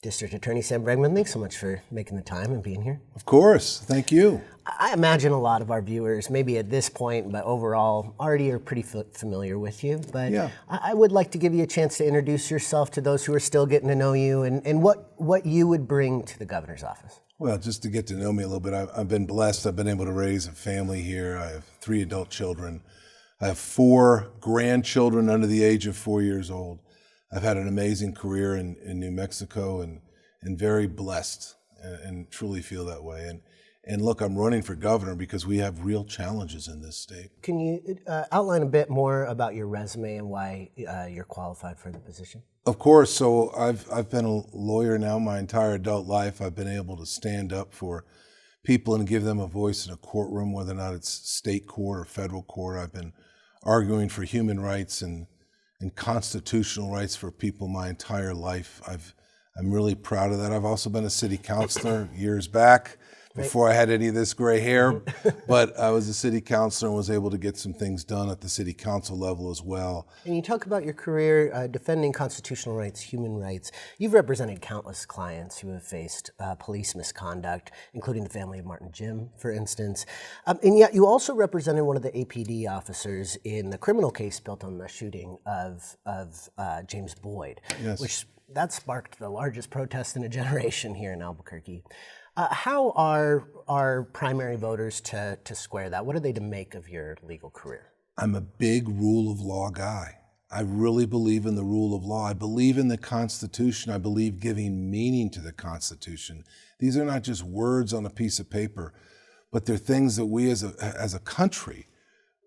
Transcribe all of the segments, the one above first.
District Attorney Sam Bregman, thanks so much for making the time and being here. Of course. Thank you. I imagine a lot of our viewers, maybe at this point, but overall, already are pretty familiar with you. But Yeah. I would like to give you a chance to introduce yourself to those who are still getting to know you and what you would bring to the governor's office. Well, just to get to know me a little bit, I've been blessed. I've been able to raise a family here. I have 3 adult children. I have 4 grandchildren under the age of 4 years old. I've had an amazing career in New Mexico and very blessed and truly feel that way. And look, I'm running for governor because we have real challenges in this state. Can you outline a bit more about your resume and why you're qualified for the position? Of course. So I've been a lawyer now my entire adult life. I've been able to stand up for people and give them a voice in a courtroom, whether or not it's state court or federal court. I've been arguing for human rights and constitutional rights for people my entire life. I'm really proud of that. I've also been a city councilor years back before I had any of this gray hair, but I was a city councilor and was able to get some things done at the city council level as well. And you talk about your career defending constitutional rights, human rights. You've represented countless clients who have faced police misconduct, including the family of Martin Jim, for instance. And yet you also represented one of the APD officers in the criminal case built on the shooting of James Boyd, Yes. which that sparked the largest protest in a generation here in Albuquerque. How are primary voters to square that? What are they to make of your legal career? I'm a big rule of law guy. I really believe in the rule of law. I believe in the Constitution. I believe giving meaning to the Constitution. These are not just words on a piece of paper, but they're things that we as a country,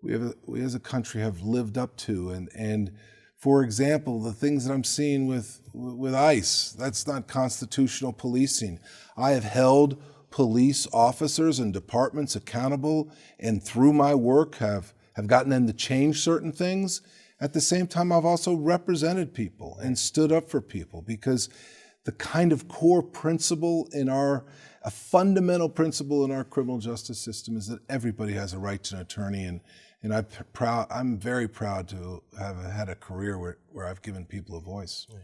we as a country have lived up to. And for example, the things that I'm seeing with ICE, that's not constitutional policing. I have held police officers and departments accountable, and through my work have gotten them to change certain things. At the same time, I've also represented people and stood up for people because the kind of core principle a fundamental principle in our criminal justice system is that everybody has a right to an attorney, and I'm very proud to have had a career where I've given people a voice. Right.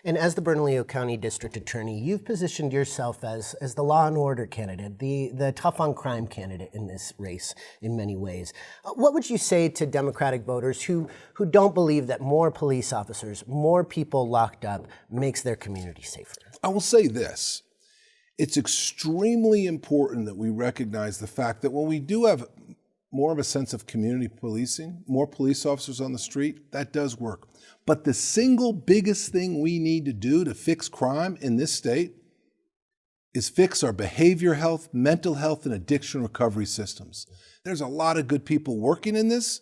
And as the Bernalillo County District Attorney, you've positioned yourself as the law and order candidate, the tough on crime candidate in this race in many ways. What would you say to Democratic voters who don't believe that more police officers, more people locked up makes their community safer? I will say this. It's extremely important that we recognize the fact that when we do have more of a sense of community policing, more police officers on the street, that does work. But the single biggest thing we need to do to fix crime in this state is fix our behavior health, mental health, and addiction recovery systems. There's a lot of good people working in this,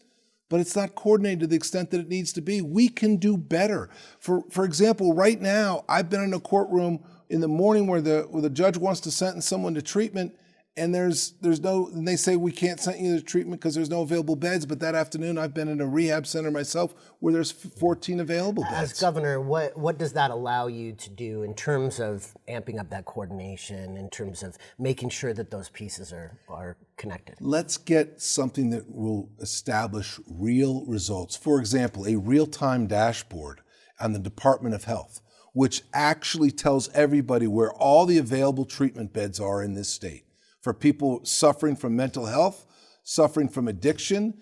but it's not coordinated to the extent that it needs to be. We can do better. For example, right now, I've been in a courtroom in the morning where the judge wants to sentence someone to treatment, and and they say we can't send you to treatment because there's no available beds. But that afternoon, I've been in a rehab center myself where there's 14 available beds. As governor, what does that allow you to do in terms of amping up that coordination, in terms of making sure that those pieces are connected? Let's get something that will establish real results. For example, a real-time dashboard on the Department of Health, which actually tells everybody where all the available treatment beds are in this state for people suffering from mental health, suffering from addiction.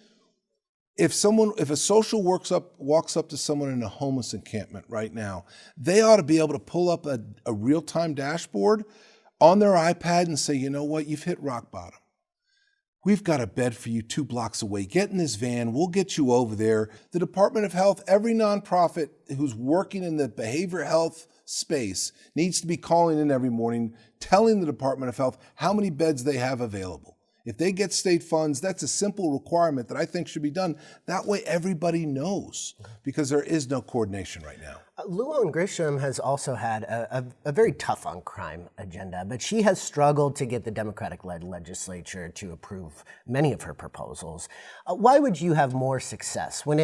If a social walks up to someone in a homeless encampment right now, they ought to be able to pull up a real-time dashboard on their iPad and say, you know what, you've hit rock bottom. We've got a bed for you 2 blocks away. Get in this van. We'll get you over there. The Department of Health, every nonprofit who's working in the behavioral health space needs to be calling in every morning, telling the Department of Health how many beds they have available. If they get state funds, that's a simple requirement that I think should be done. That way everybody knows, because there is no coordination right now. Luann Grisham has also had a very tough on crime agenda, but she has struggled to get the Democratic-led legislature to approve many of her proposals. Why would you have more success when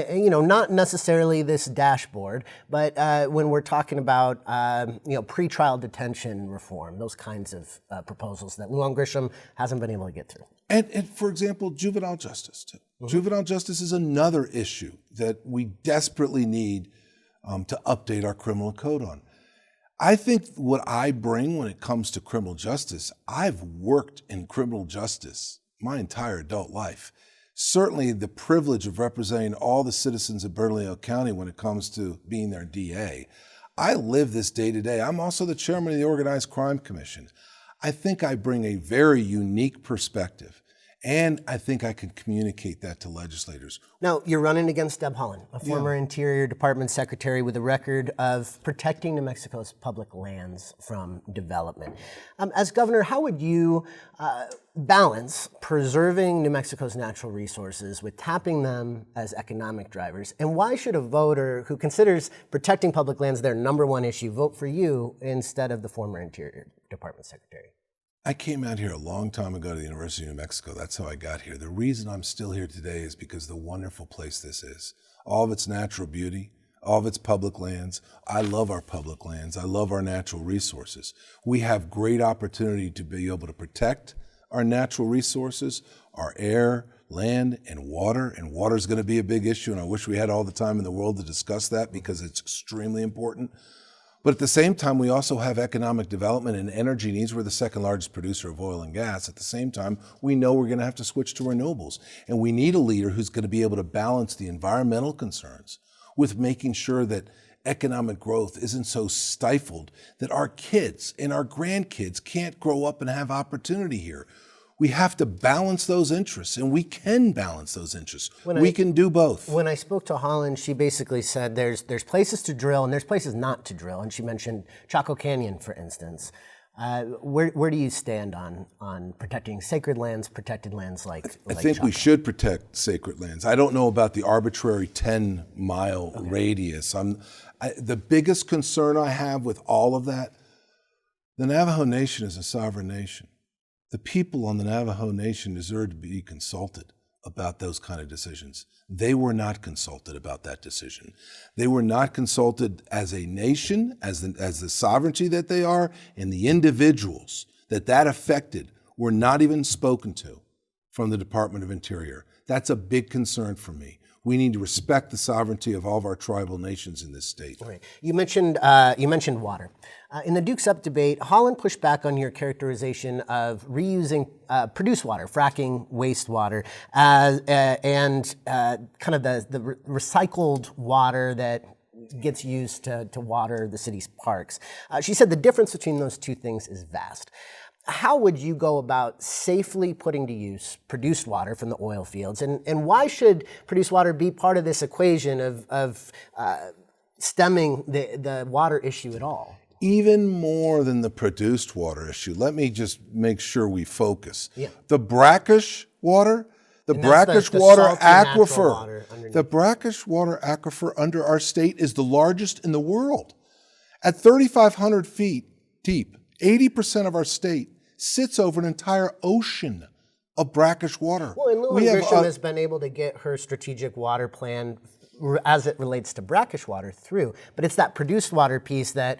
not necessarily this dashboard, but when we're talking about pretrial detention reform, those kinds of proposals that Luann Grisham hasn't been able to get through? And for example, juvenile justice too. Mm-hmm. Juvenile justice is another issue that we desperately need to update our criminal code on. I think what I bring when it comes to criminal justice, I've worked in criminal justice my entire adult life. Certainly the privilege of representing all the citizens of Bernalillo County when it comes to being their DA. I live this day to day. I'm also the chairman of the Organized Crime Commission. I think I bring a very unique perspective, and I think I can communicate that to legislators. Now, you're running against Deb Haaland, a former Interior Department secretary with a record of protecting New Mexico's public lands from development. As governor, how would you balance preserving New Mexico's natural resources with tapping them as economic drivers? And why should a voter who considers protecting public lands their number one issue vote for you instead of the former Interior Department secretary? I came out here a long time ago to the University of New Mexico. That's how I got here. The reason I'm still here today is because of the wonderful place this is. All of its natural beauty, all of its public lands. I love our public lands. I love our natural resources. We have great opportunity to be able to protect our natural resources, our air, land, and water. And water is going to be a big issue, and I wish we had all the time in the world to discuss that because it's extremely important. But at the same time, we also have economic development and energy needs. We're the second largest producer of oil and gas. At the same time, we know we're going to have to switch to renewables. And we need a leader who's going to be able to balance the environmental concerns with making sure that economic growth isn't so stifled that our kids and our grandkids can't grow up and have opportunity here. We have to balance those interests, and we can balance those interests. We can do both. When I spoke to Haaland, she basically said there's places to drill and there's places not to drill, and she mentioned Chaco Canyon, for instance. Where do you stand on protecting sacred lands, protected lands like I think Chaco? we should protect sacred lands. I don't know about the arbitrary 10-mile radius. The biggest concern I have with all of that, the Navajo Nation is a sovereign nation. The people on the Navajo Nation deserve to be consulted about those kind of decisions. They were not consulted about that decision. They were not consulted as a nation, as the sovereignty that they are, and the individuals that affected were not even spoken to from the Department of Interior. That's a big concern for me. We need to respect the sovereignty of all of our tribal nations in this state. Right. You mentioned water. In the Dukes Up debate, Haaland pushed back on your characterization of reusing produced water, fracking wastewater, and kind of the recycled water that gets used to water the city's parks. She said the difference between those two things is vast. How would you go about safely putting to use produced water from the oil fields? And why should produced water be part of this equation of stemming the water issue at all? Even more than the produced water issue, let me just make sure we focus. Yeah. The brackish water, the brackish water aquifer, the brackish water aquifer under our state is the largest in the world. At 3,500 feet deep, 80% of our state sits over an entire ocean of brackish water. Well, and Lillian Grisham has been able to get her strategic water plan as it relates to brackish water through. But it's that produced water piece that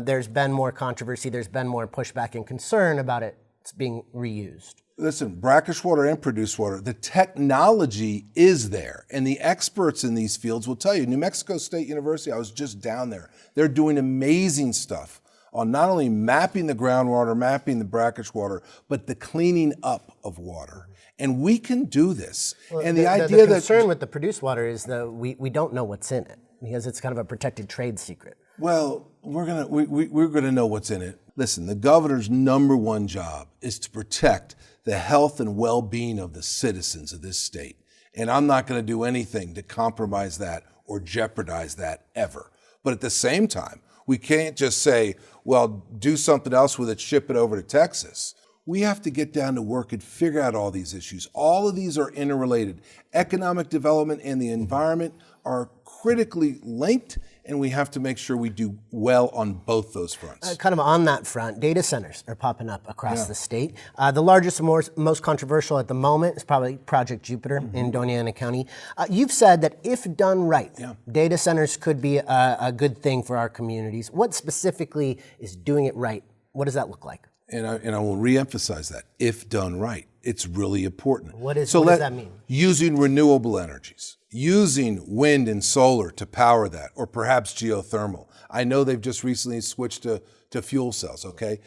there's been more controversy, there's been more pushback and concern about it being reused. Listen, brackish water and produced water, the technology is there. And the experts in these fields will tell you, New Mexico State University, I was just down there. They're doing amazing stuff on not only mapping the groundwater, mapping the brackish water, but the cleaning up of water. And we can do this. Well, and the concern with the produced water is that we don't know what's in it because it's kind of a protected trade secret. Well, we're gonna know what's in it. Listen, the governor's number one job is to protect the health and well-being of the citizens of this state. And I'm not gonna do anything to compromise that or jeopardize that ever. But at the same time, we can't just say, well, do something else with it, ship it over to Texas. We have to get down to work and figure out all these issues. All of these are interrelated. Economic development and the environment are critically linked, and we have to make sure we do well on both those fronts. Kind of on that front, data centers are popping up across the state. The largest and most controversial at the moment is probably Project Jupiter in Doña Ana County. You've said that if done right, data centers could be a good thing for our communities. What specifically is doing it right? What does that look like? And I will reemphasize that, if done right. It's really important. What does that mean? Using renewable energies. using wind and solar to power that, or perhaps geothermal. I know they've just recently switched to fuel cells, okay?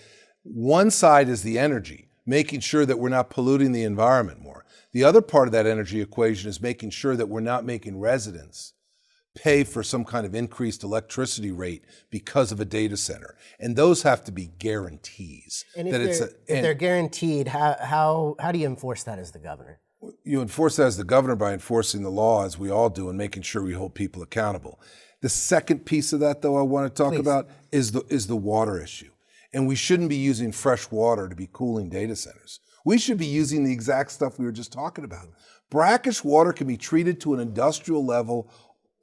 One side is the energy, making sure that we're not polluting the environment more. The other part of that energy equation is making sure that we're not making residents pay for some kind of increased electricity rate because of a data center. And those have to be guarantees. And if they're guaranteed, how do you enforce that as the governor? You enforce that as the governor by enforcing the law, as we all do, and making sure we hold people accountable. The second piece of that, though, I want to talk about is the water issue. And we shouldn't be using fresh water to be cooling data centers. We should be using the exact stuff we were just talking about. Brackish water can be treated to an industrial level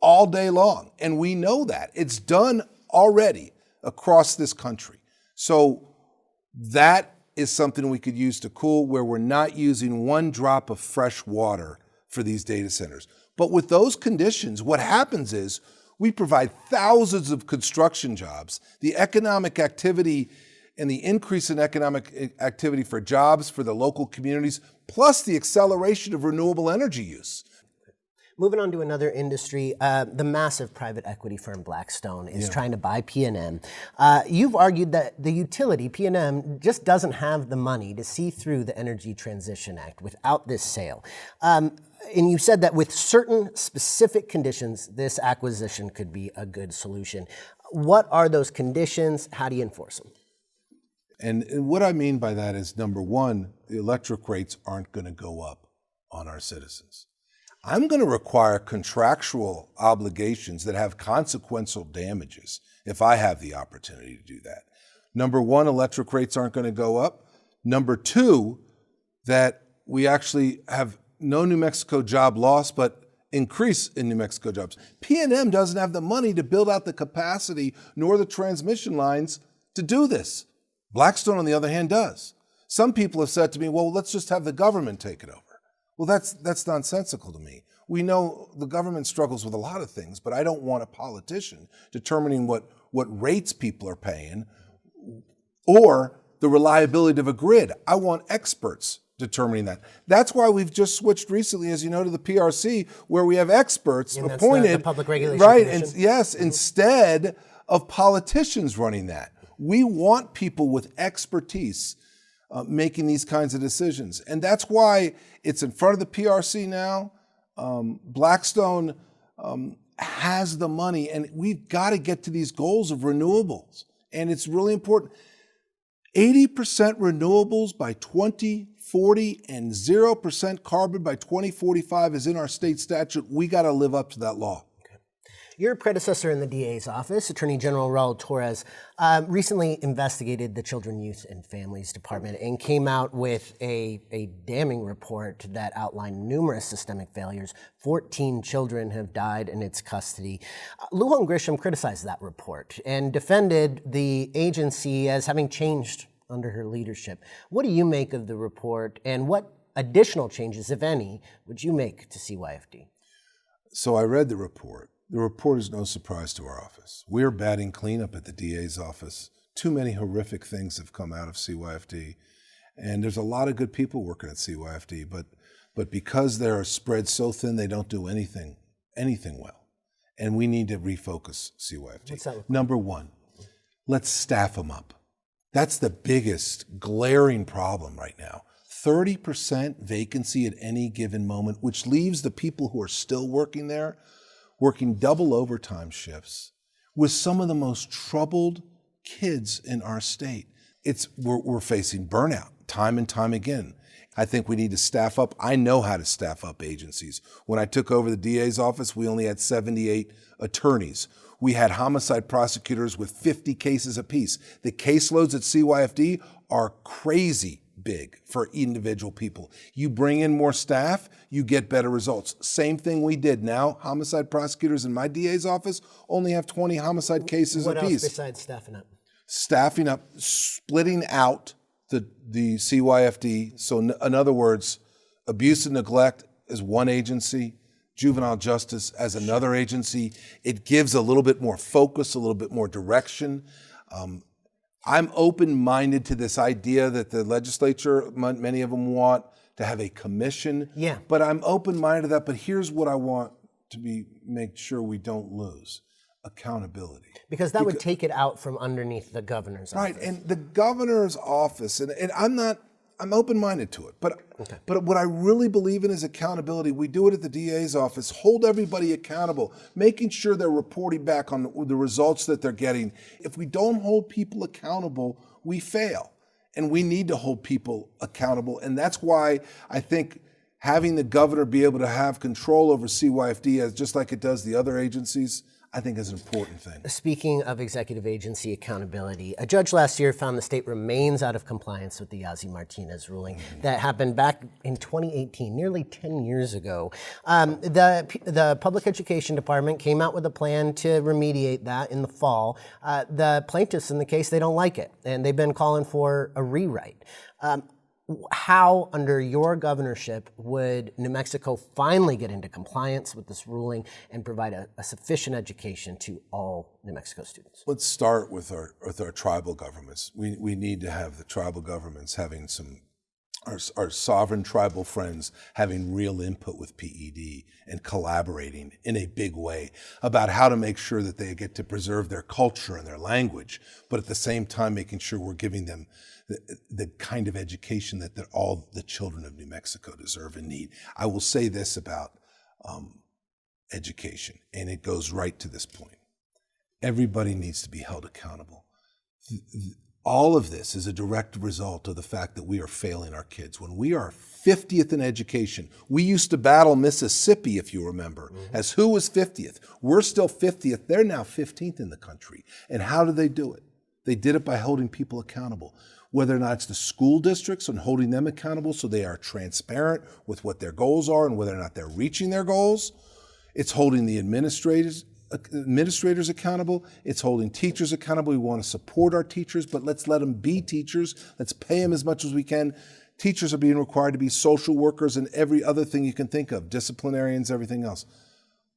all day long. And we know that. It's done already across this country. So that is something we could use to cool, where we're not using one drop of fresh water for these data centers. But with those conditions, what happens is we provide thousands of construction jobs. The economic activity and the increase in economic activity for jobs for the local communities, plus the acceleration of renewable energy use. Moving on to another industry, the massive private equity firm Blackstone is trying to buy PNM. You've argued that the utility, PNM, just doesn't have the money to see through the Energy Transition Act without this sale. And you said that with certain specific conditions, this acquisition could be a good solution. What are those conditions? How do you enforce them? And what I mean by that is, number one, the electric rates aren't going to go up on our citizens. I'm going to require contractual obligations that have consequential damages if I have the opportunity to do that. Number one, electric rates aren't going to go up. Number two, that we actually have no New Mexico job loss, but increase in New Mexico jobs. PNM doesn't have the money to build out the capacity nor the transmission lines to do this. Blackstone, on the other hand, does. Some people have said to me, well, let's just have the government take it over. Well, that's nonsensical to me. We know the government struggles with a lot of things, but I don't want a politician determining what rates people are paying or the reliability of a grid. I want experts determining that. That's why we've just switched recently, as you know, to the PRC, where we have experts appointed. The Public Regulation right, Commission. and yes, instead of politicians running that. We want people with expertise making these kinds of decisions. And that's why it's in front of the PRC now. Blackstone has the money, and we've got to get to these goals of renewables. And it's really important. 80% renewables by 2040 and 0% carbon by 2045 is in our state statute. We got to live up to that law. Your predecessor in the DA's office, Attorney General Raul Torres, recently investigated the Children, Youth, and Families Department and came out with a damning report that outlined numerous systemic failures. 14 children have died in its custody. Lujan Grisham criticized that report and defended the agency as having changed under her leadership. What do you make of the report, and what additional changes, if any, would you make to CYFD? So I read the report. The report is no surprise to our office. We're batting cleanup at the DA's office. Too many horrific things have come out of CYFD. And there's a lot of good people working at CYFD, but because they're spread so thin, they don't do anything well. And we need to refocus CYFD. What's that? Number one, let's staff them up. That's the biggest glaring problem right now. 30% vacancy at any given moment, which leaves the people who are still working there working double overtime shifts with some of the most troubled kids in our state. We're facing burnout time and time again. I think we need to staff up. I know how to staff up agencies. When I took over the DA's office, we only had 78 attorneys. We had homicide prosecutors with 50 cases apiece. The caseloads at CYFD are crazy big for individual people. You bring in more staff, you get better results. Same thing we did. Now, homicide prosecutors in my DA's office only have 20 homicide cases What apiece. else besides staffing up? Staffing up, splitting out the CYFD. So in other words, abuse and neglect is one agency, juvenile justice as another agency. It gives a little bit more focus, a little bit more direction. I'm open-minded to this idea that the legislature, many of them want to have a commission. Yeah. But I'm open-minded to that. But here's what I want make sure we don't lose: accountability. Because that would take it out from underneath the governor's Right, office. and the governor's office, and I'm open-minded to it, but what I really believe in is accountability. We do it at the DA's office, hold everybody accountable, making sure they're reporting back on the results that they're getting. If we don't hold people accountable, we fail, and we need to hold people accountable, and that's why I think having the governor be able to have control over CYFD, as just like it does the other agencies, I think is an important thing. Speaking of executive agency accountability, a judge last year found the state remains out of compliance with the Yazzie Martinez ruling that happened back in 2018, nearly 10 years ago. The Public Education Department came out with a plan to remediate that in the fall. The plaintiffs in the case, they don't like it, and they've been calling for a rewrite. How, under your governorship, would New Mexico finally get into compliance with this ruling and provide a sufficient education to all New Mexico students? Let's start with our tribal governments. We need to have the tribal governments having our sovereign tribal friends having real input with PED and collaborating in a big way about how to make sure that they get to preserve their culture and their language, but at the same time making sure we're giving them the kind of education that all the children of New Mexico deserve and need. I will say this about education, and it goes right to this point. Everybody needs to be held accountable. All of this is a direct result of the fact that we are failing our kids. When we are 50th in education, we used to battle Mississippi, if you remember, as who was 50th. We're still 50th. They're now 15th in the country. And how did they do it? They did it by holding people accountable, whether or not it's the school districts and holding them accountable so they are transparent with what their goals are and whether or not they're reaching their goals. It's holding the administrators accountable. It's holding teachers accountable. We want to support our teachers, but let's let them be teachers. Let's pay them as much as we can. Teachers are being required to be social workers and every other thing you can think of, disciplinarians, everything else.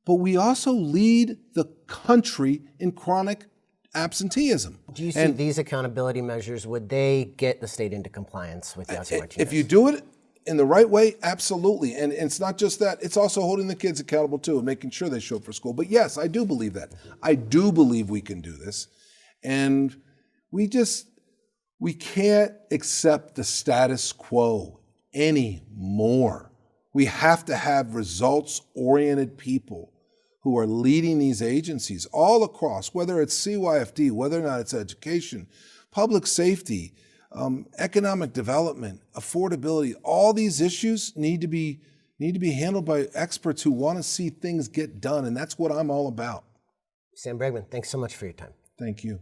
But we also lead the country in chronic absenteeism. Do you see these accountability measures, would they get the state into compliance with Yazzie Martinez? If you do it in the right way, absolutely. And it's not just that, it's also holding the kids accountable too and making sure they show up for school. But yes, I do believe that. I do believe we can do this. And we can't accept the status quo anymore. We have to have results-oriented people who are leading these agencies all across, whether it's CYFD, whether or not it's education, public safety, economic development, affordability. All these issues need to be handled by experts who want to see things get done, and that's what I'm all about. Sam Bregman, thanks so much for your time. Thank you.